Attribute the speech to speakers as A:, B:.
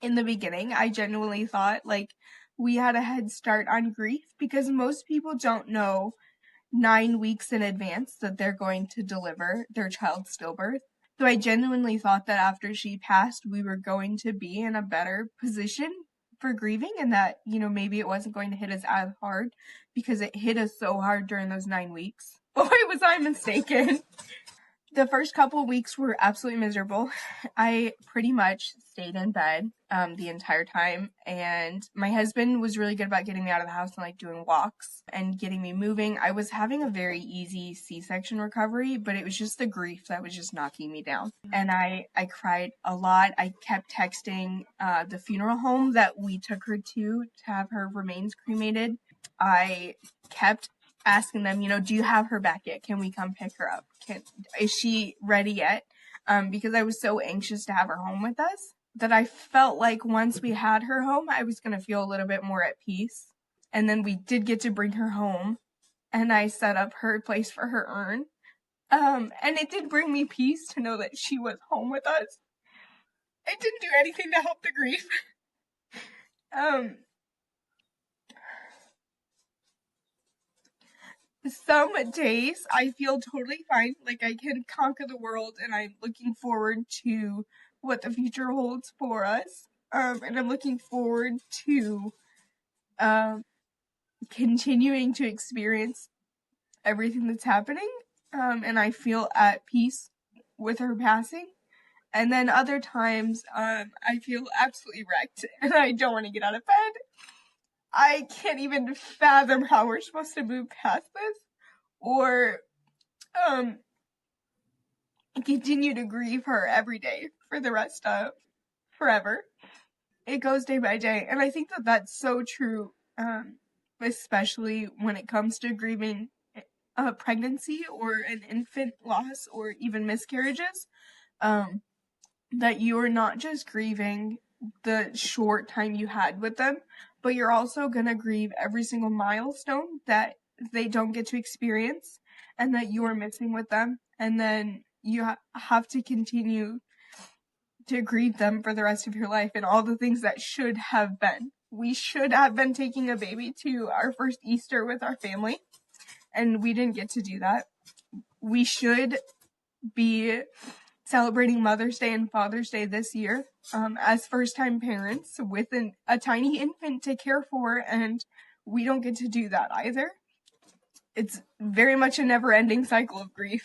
A: in the beginning, I genuinely thought like we had a head start on grief because most people don't know 9 weeks in advance that they're going to deliver their child's stillbirth. So I genuinely thought that after she passed, we were going to be in a better position for grieving and that, maybe it wasn't going to hit us as hard because it hit us so hard during those 9 weeks. Boy, was I mistaken. The first couple weeks were absolutely miserable. I pretty much stayed in bed the entire time, and my husband was really good about getting me out of the house and like doing walks and getting me moving. I was having a very easy C-section recovery, but it was just the grief that was just knocking me down. And I cried a lot. I kept texting the funeral home that we took her to have her remains cremated. I kept asking them, do you have her back yet? Can we come pick her up? Is she ready yet? Because I was so anxious to have her home with us that I felt like once we had her home, I was going to feel a little bit more at peace. And then we did get to bring her home, and I set up her place for her urn. And it did bring me peace to know that she was home with us. I didn't do anything to help the grief. Some days I feel totally fine, like I can conquer the world, and I'm looking forward to what the future holds for us. And I'm looking forward to continuing to experience everything that's happening. And I feel at peace with her passing. And then other times, I feel absolutely wrecked, and I don't want to get out of bed. I can't even fathom how we're supposed to move past this, or continue to grieve her every day for the rest of forever. It goes day by day, and I think that that's so true, especially when it comes to grieving a pregnancy or an infant loss or even miscarriages, that you're not just grieving the short time you had with them, but you're also going to grieve every single milestone that they don't get to experience and that you are missing with them. And then you have to continue to grieve them for the rest of your life and all the things that should have been. We should have been taking a baby to our first Easter with our family, and we didn't get to do that. We should be celebrating Mother's Day and Father's Day this year as first-time parents with a tiny infant to care for, and we don't get to do that either. It's very much a never-ending cycle of grief.